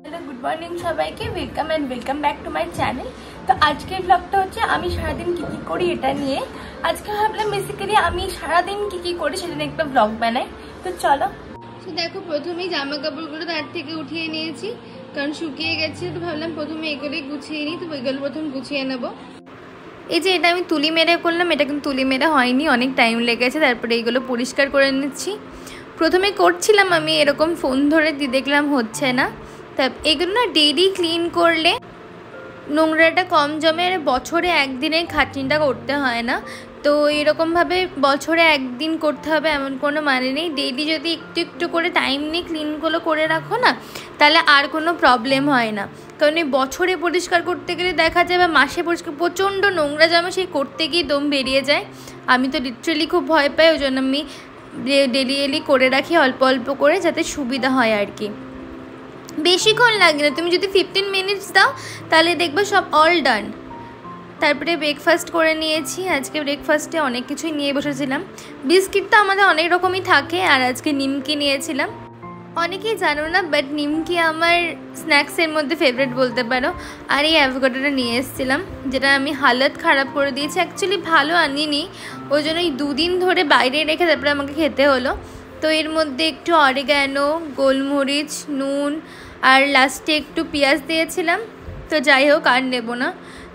Hello good morning सबाइके welcome and welcome back to my channel. तो आज के ब्लगটা হচ্ছে আমি সারা দিন কি কি করি এটা নিয়ে। আজকে ভাবলাম বেসিক্যালি আমি সারা দিন কি কি করি সেটা নিয়ে একটা ব্লগ বানাই। তো চলো। তো দেখো প্রথমেই জামা কাপড়গুলো তার থেকে উঠিয়ে নিয়েছি কারণ শুকিয়ে গেছে। তো ভাবলাম প্রথমে এগুলোই গুছিয়ে নিই। তো এগুলো প্রথম গুছিয়ে নেব। এই যে এটা আমি তুলি মেরে করলাম, এটা কিন্তু তুলি মেরে হয়নি, অনেক টাইম লেগেছে। তারপরে এইগুলো পরিষ্কার করে নিচ্ছি। প্রথমে করছিলাম আমি এরকম ফোন ধরে দেখলাম হচ্ছে না। তা এগুলো না ডেইলি ক্লিন করলে নোংরাটা কম জমে, আর বছরে একদিনের খাটনিটা করতে হয় না। তো এরকমভাবে বছরে একদিন করতে হবে এমন কোনো মানে নেই। ডেইলি যদি একটু একটু করে টাইম নিয়ে ক্লিনগুলো করে রাখো না, তাহলে আর কোনো প্রবলেম হয় না। কারণ এই বছরে পরিষ্কার করতে গেলে দেখা যায় বা মাসে পরিষ্কার প্রচণ্ড নোংরা জমে, সেই করতে গিয়ে দম বেরিয়ে যায়। আমি তো লিটারেলি খুব ভয় পাই, ওই জন্য আমি ডেলি করে রাখি অল্প অল্প করে, যাতে সুবিধা হয় আর কি। বেশিক্ষণ লাগে না, তুমি যদি 15 মিনিটস দাও তাহলে দেখবে সব অল ডান। তারপরে ব্রেকফাস্ট করে নিয়েছি। আজকে ব্রেকফাস্টে অনেক কিছুই নিয়ে বসেছিলাম। বিস্কিট তো আমাদের অনেক রকমই থাকে, আর আজকে নিমকি নিয়েছিলাম। অনেকেই জানো না, বাট নিমকি আমার স্ন্যাক্সের মধ্যে ফেভারিট বলতে পারো। আর এই অ্যাভোকাডোটা নিয়ে এসেছিলাম, যেটা আমি হালত খারাপ করে দিয়েছি। অ্যাকচুয়ালি ভালো আনিনি, ওই জন্য 2 দিন ধরে বাইরে রেখে তারপরে আমাকে খেতে হলো। তো এর মধ্যে একটু অরিগ্যানো, গোলমরিচ, নুন আর লাস্টে একটু পেঁয়াজ দিয়েছিলাম। তো যাই হোক, আর নেব না।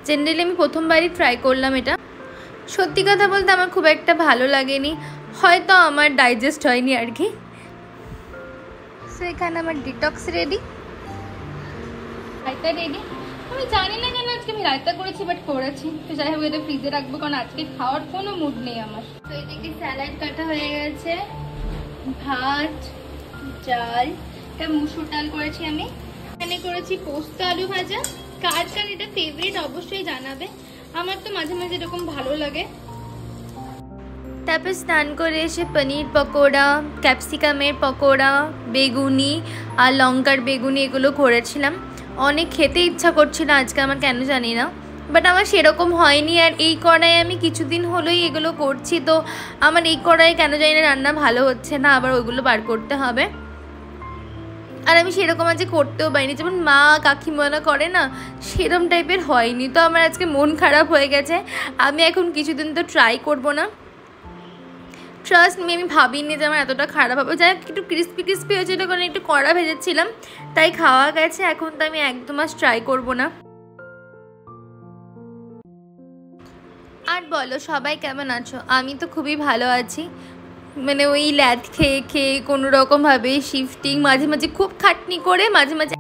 জেনারেলি আমি প্রথমবারই ট্রাই করলাম এটা। সত্যি কথা বলতে আমার খুব একটা ভালো লাগেনি, হয়তো আমার ডাইজেস্ট হয়নি আর কি। সো এখানে আমার ডিটক্স রেডি, রায়তা রেডি। আমি জানি না কেন আজকে আমি রায়তা করেছি, বাট করেছি। তো যাই হোক, এটা ফ্রিজে রাখবো কারণ আজকে খাওয়ার কোনো মুড নেই আমার। তো এদিকে স্যালাড কাটা হয়ে গেছে, ভাত, ডাল, এটা মুসুর ডাল করেছি আমি। এখানে করেছি পোস্ত আলু ভাজা। কার কার এটা ফেভারিট অবশ্যই জানাবে, আমার তো মাঝে মাঝে এরকম ভালো লাগে। তারপর স্নান করে এসে পনির পকোড়া, ক্যাপসিকামের পকোড়া, বেগুনি আর লঙ্কার বেগুনি এগুলো করেছিলাম। অনেক খেতে ইচ্ছা করছিল আজকে আমার, কেন জানি না, বাট আমার সেরকম হয়নি। আর এই কড়াই আমি কিছুদিন হলোই এগুলো করছি, তো আমার এই কড়াই কেন জানি না রান্না ভালো হচ্ছে না, আবার ওইগুলো বার করতে হবে। আর আমি সেরকম আজকে করতেও পারিনি, যেমন মা কাকিমারা করে না সেরকম টাইপের হয়নি। তো আমার আজকে মন খারাপ হয়ে গেছে। আমি এখন কিছুদিন তো ট্রাই করব না। ট্রাস্ট মি, আমি ভাবিনি যে আমার এতটা খারাপ হবে। যাই হোক, একটু ক্রিস্পি হয়েছিল কারণ একটু কড়া ভেজেছিলাম, তাই খাওয়া গেছে। এখন তো আমি একদম আর ট্রাই করব না। আর বলো সবাই কেমন আছো? আমি তো খুবই ভালো আছি। মানে ওই ল্যাদ খেয়ে খেয়ে কোনো রকমভাবে শিফটিং, মাঝে মাঝে খুব খাটনি করে, মাঝে মাঝে।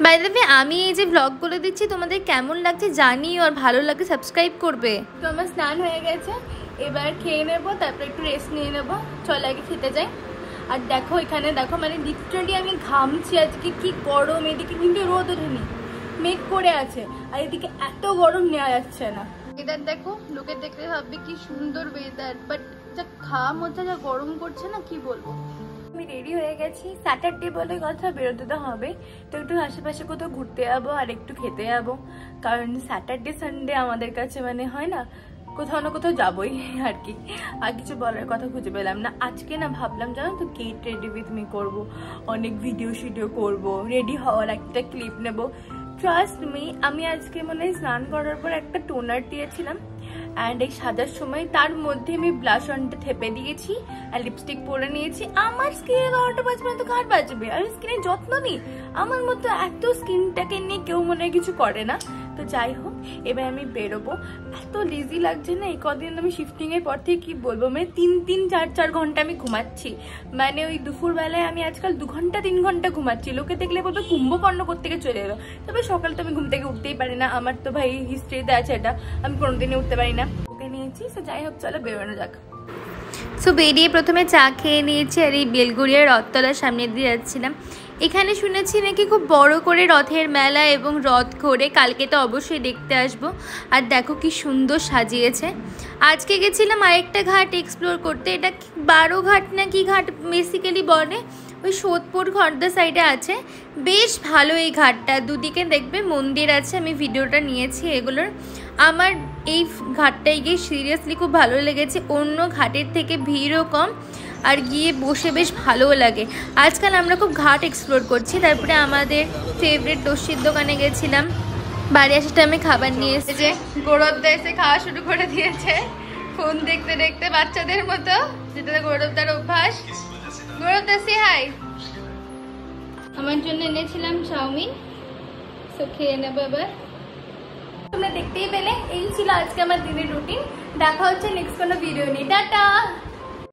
বাই দ্য ওয়ে, আমি এই যে ব্লগগুলো দিচ্ছি তোমাদের কেমন লাগছে জানিও, আর ভালো লাগে সাবস্ক্রাইব করবে। তো আমার স্নান হয়ে গেছে, এবার খেয়ে নেবো, তারপরে একটু রেস্ট নিয়ে নেবো। চল আগে খেতে যাই। আর দেখো এখানে দেখো, মানে লিটারালি আমি ঘামছি আজকে, কি গরম। এদিকে কিন্তু রোদ ওঠেনি, মেঘ করে আছে, আর এদিকে এত গরম নেওয়া যাচ্ছে না। ওয়েদার দেখো, লোকে দেখলে ভাববে কি সুন্দর ওয়েদার, বাট যা ঘাম হচ্ছে, যা গরম করছে না, কি বলবো। আমি রেডি হয়ে গেছি, স্যাটারডে বলে কথা, বেরোতে তো হবে। তো একটু আশেপাশে কোথাও ঘুরতে যাবো আর একটু খেতে যাবো, কারণ স্যাটারডে সানডে আমাদের কাছে মানে হয় না, কোথাও না কোথাও যাবোই আর কি। আর কিছু বলার কথা খুঁজে পেলাম না আজকে। না ভাবলাম জানো তো, গেট রেডি উইথ মি করবো, অনেক ভিডিও করবো, রেডি হওয়ার একটা ক্লিপ নেবো। ট্রাস্ট মি, আমি আজকে মানে স্নান করার পর একটা টোনার দিয়েছিলাম, অ্যান্ড এই সাজার সময় তার মধ্যে আমি ব্লাশ অনটা থেপে দিয়েছি আর লিপস্টিক পরে নিয়েছি। আমার স্কিনে 12টা বাজবে না তো কার বাজবে? আমি স্কিনের যত্ন নিই, আমার মতো এত স্কিনটাকে নিয়ে কেউ মনে হয় কিছু করে না। তো যাই হোক, এবার আমি বেরোবো। এত লেজি লাগছে না এই কদিন, আমি শিফটিংয়ের পর থেকে কি বলবো, মানে 3-4 ঘন্টা আমি ঘুমাচ্ছি। মানে ওই দুপুরবেলায় আমি আজকাল 2 ঘন্টা 3 ঘন্টা ঘুমাচ্ছি। লোকে দেখলে বলবে কুম্ভকর্ণ কোত্থেকে চলে এলো। তবে সকাল তো আমি ঘুম থেকে উঠতেই পারি না, আমার তো ভাই হিস্ট্রিতে আছে এটা, আমি কোনোদিনই উঠতে পারি না। ওকে নিয়েছি। তো যাই হোক, চলো বেরোনো যাক। সো বেরিয়ে প্রথমে চা খেয়ে নিয়েছি, আর এই বেলগুড়িয়ার রথতলার সামনে দিয়ে যাচ্ছিলাম। এখানে শুনেছি নাকি খুব বড় করে রথের মেলা এবং রথ ঘোরে, কালকে তো অবশ্যই দেখতে আসবো। আর দেখো কি সুন্দর সাজিয়েছে। আজকে গেছিলাম আরেকটা ঘাট এক্সপ্লোর করতে, এটা 12 ঘাট না কি ঘাট বেসিক্যালি বলে, ওই সোদপুর খর্দা সাইডে আছে। বেশ ভালো এই ঘাটটা, দুদিকে দেখবে মন্দির আছে। আমি ভিডিওটা নিয়েছি এগুলোর। আমার এই ঘাটটায় গিয়ে সিরিয়াসলি খুব ভালো লেগেছে, অন্য ঘাটের থেকে ভিড়ও কম। আর গিয়ে বসে বেশ ভালোও লাগে। আজকাল আমরা খুব ঘাট এক্সপ্লোর করছি। তারপরে আমাদের ফেভারিট লস্যির দোকানে গেছিলাম। বাড়ি আসার টাইমে খাবার নিয়ে এসেছে, গৌরবদা এসে খাওয়া শুরু করে দিয়েছে ফোন দেখতে দেখতে বাচ্চাদের মতো, যেটা গৌরবদার অভ্যাস। গৌরবদা সে হাই। আমার জন্য এনেছিলাম চাউমিন, তো খেয়ে নেবো এবার। তোমরা দেখতেই পেলে এই ছিল আজকে আমার দিনের রুটিন। দেখা হচ্ছে নেক্সট কোনো ভিডিও নিয়ে। টাটা।